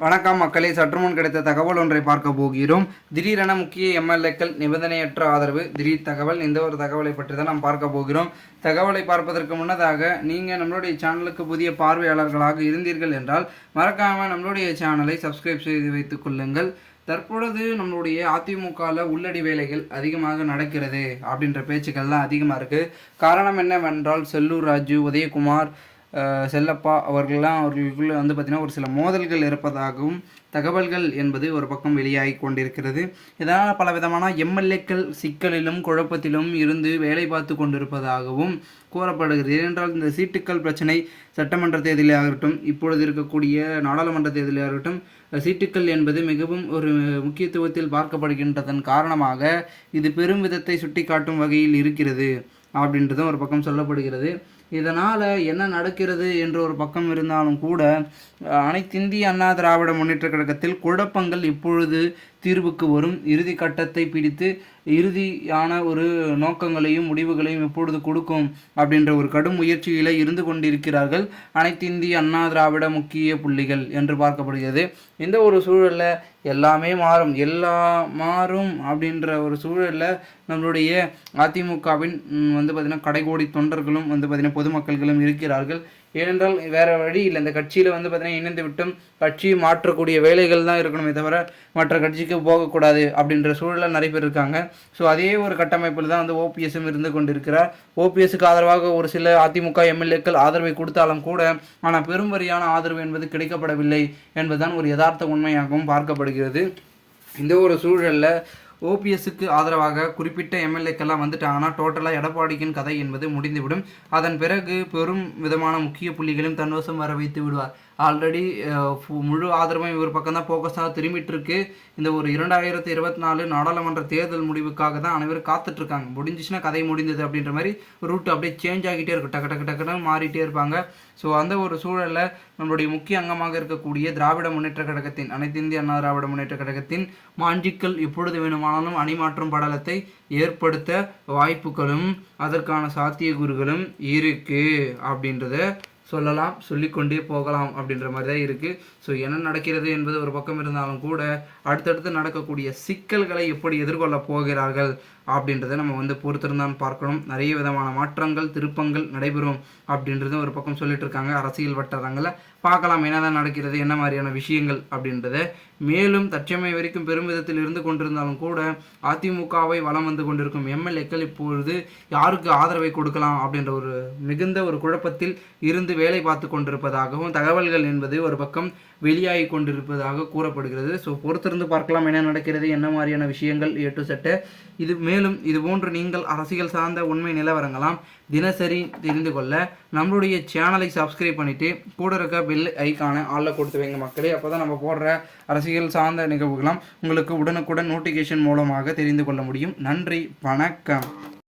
வணக்கம் மக்களே, சற்றுமுன் கிடைத்த தகவல் ஒன்றை பார்க்க போகிறோம். திடீரென முக்கிய எம்எல்ஏக்கள் நிபந்தனையற்ற ஆதரவு, திடீர் தகவல். இந்த ஒரு தகவலை பற்றி தான் நாம் பார்க்க போகிறோம். தகவலை பார்ப்பதற்கு முன்னதாக நீங்கள் நம்மளுடைய சேனலுக்கு புதிய பார்வையாளர்களாக இருந்தீர்கள் என்றால் மறக்காமல் நம்மளுடைய சேனலை சப்ஸ்கிரைப் செய்து வைத்துக் கொள்ளுங்கள். தற்பொழுது நம்மளுடைய அதிமுகவில் உள்ளடி வேலைகள் அதிகமாக நடக்கிறது அப்படின்ற பேச்சுக்கள்லாம் அதிகமாக இருக்குது. காரணம் என்னவென்றால் செல்லூர் ராஜு, உதயகுமார், செல்லப்பா அவர்களுக்குள்ளே பார்த்திங்கன்னா ஒரு சில மோதல்கள் இருப்பதாகவும் தகவல்கள் என்பது ஒரு பக்கம் வெளியாகி கொண்டிருக்கிறது. இதனால் பலவிதமான எம்எல்ஏக்கள் சிக்கலிலும் குழப்பத்திலும் இருந்து வேலை பார்த்து கொண்டிருப்பதாகவும் கூறப்படுகிறது. ஏனென்றால் இந்த சீட்டுக்கள் பிரச்சனை சட்டமன்ற தேர்தலாகட்டும், இப்பொழுது இருக்கக்கூடிய நாடாளுமன்ற தேர்தலாகட்டும், சீட்டுக்கள் என்பது மிகவும் ஒரு முக்கியத்துவத்தில் பார்க்கப்படுகின்றதன் காரணமாக இது பெரும் விதத்தை சுட்டி காட்டும் வகையில் இருக்கிறது அப்படின்றதும் ஒரு பக்கம் சொல்லப்படுகிறது. இதனால் என்ன நடக்கிறது என்ற ஒரு பக்கம் இருந்தாலும் கூட அனைத்திந்திய அண்ணா திராவிட முன்னேற்ற கழகத்தில் குழப்பங்கள் இப்பொழுது தீர்வுக்கு வரும். இறுதி கட்டத்தை பிடித்து இறுதியான ஒரு நோக்கங்களையும் முடிவுகளையும் இப்பொழுது கொடுக்கும் அப்படின்ற ஒரு கடும் முயற்சியில் இருந்து கொண்டிருக்கிறார்கள் அனைத்திந்திய அண்ணா திராவிட முக்கிய புள்ளிகள் என்று பார்க்கப்படுகிறது. இந்த ஒரு சூழலில் எல்லாமே மாறும் அப்படின்ற ஒரு சூழலில் நம்மளுடைய அதிமுகவின் பார்த்திங்கன்னா கடைகோடி தொண்டர்களும் பார்த்திங்கன்னா பொதுமக்கள்களும் இருக்கிறார்கள். ஏனென்றால் வேறு வழி இல்லை. இந்த கட்சியில் பார்த்திங்கன்னா இணைந்து விட்டும் கட்சியை மாற்றக்கூடிய வேலைகள் தான் இருக்கணுமே தவிர மற்ற கட்சிக்கு போகக்கூடாது அப்படின்ற சூழலில் நிறைய பேர் இருக்காங்க. ஸோ அதே ஒரு கட்டமைப்பில் தான் ஓபிஎஸ்ஸும் இருந்து கொண்டிருக்கிறார். ஓபிஎஸ்க்கு ஆதரவாக ஒரு சில அதிமுக எம்எல்ஏக்கள் ஆதரவை கொடுத்தாலும் கூட ஆனால் பெரும்படியான ஆதரவு என்பது கிடைக்கப்படவில்லை என்பதுதான் ஒரு யதார்த்த உண்மையாகவும் பார்க்கப்படுகிறது. இந்த ஒரு சூழலில் ஓபிஎஸ்க்கு ஆதரவாக குறிப்பிட்ட எம்எல்ஏக்கெல்லாம் வந்துட்டாங்கன்னா டோட்டலாக எடப்பாடிக்கின் கதை என்பது முடிந்துவிடும். அதன் பிறகு பெரும் விதமான முக்கிய புள்ளிகளையும் தன்வசம் வர வைத்து விடுவார். ஆல்ரெடி முழு ஆதரவும் இவர் பக்கம் தான் ஃபோக்கஸாக திரும்பிட்டு இருக்கு. இந்த ஒரு 2024 நாடாளுமன்ற தேர்தல் முடிவுக்காக தான் அனைவரும் காத்துட்ருக்காங்க. முடிஞ்சிச்சுன்னா கதை முடிந்தது அப்படின்ற மாதிரி ரூட் அப்படியே சேஞ்ச் ஆகிட்டே இருக்கும், டக்குன்னு மாறிட்டே இருப்பாங்க. ஸோ அந்த ஒரு சூழலில் நம்மளுடைய முக்கிய அங்கமாக இருக்கக்கூடிய திராவிட முன்னேற்ற கழகத்தின் அனைத்து இந்திய அண்ணா திராவிட முன்னேற்ற கழகத்தின் மாஞ்சிக்கள் எப்பொழுது வேணுமானாலும் அணிமாற்றும் படலத்தை ஏற்படுத்த வாய்ப்புகளும் அதற்கான சாத்தியக்கூறுகளும் இருக்குது அப்படின்றத சொல்லிக்கொண்டே போகலாம் அப்படின்ற மாதிரி தான் இருக்குது. ஸோ என்ன நடக்கிறது என்பது ஒரு பக்கம் இருந்தாலும் கூட அடுத்தடுத்து நடக்கக்கூடிய சிக்கல்களை எப்படி எதிர்கொள்ள போகிறார்கள் அப்படின்றத நம்ம பொறுத்திருந்தான் பார்க்கணும். நிறைய விதமான மாற்றங்கள் திருப்பங்கள் நடைபெறும் அப்படின்றத ஒரு பக்கம் சொல்லிட்டு இருக்காங்க. அரசியல் வட்டாரங்களில் பார்க்கலாம் என்னதான் நடக்கிறது, என்ன மாதிரியான விஷயங்கள் அப்படின்றத. மேலும் தற்சமயம் வரைக்கும் பெரும் விதத்தில் இருந்து கொண்டிருந்தாலும் கூட அதிமுகவை வலம் வந்து கொண்டிருக்கும் எம்எல்ஏக்கள் இப்பொழுது யாருக்கு ஆதரவை கொடுக்கலாம் அப்படின்ற ஒரு மிகுந்த ஒரு குழப்பத்தில் இருந்து வேலை பார்த்து கொண்டிருப்பதாகவும் தகவல்கள் என்பது ஒரு பக்கம் வெளியாகி கொண்டிருப்பதாக கூறப்படுகிறது. ஸோ பொறுத்திருந்து பார்க்கலாம் என்ன நடக்கிறது, என்ன மாதிரியான விஷயங்கள் மேலும் இது போன்று நீங்கள் அரசியல் சார்ந்த உண்மை நிலவரங்களாம் தினசரி தெரிந்து கொள்ள நம்மளுடைய சேனலை சப்ஸ்கிரைப் பண்ணிவிட்டு கூட இருக்க பெல் ஐக்கானை ஆளில் கொடுத்து வைங்க மக்களே. அப்போ தான் நம்ம போடுற அரசியல் சார்ந்த நிகழ்வுகளாம் உங்களுக்கு உடனுக்குடன் நோட்டிஃபிகேஷன் மூலமாக தெரிந்து கொள்ள முடியும். நன்றி, வணக்கம்.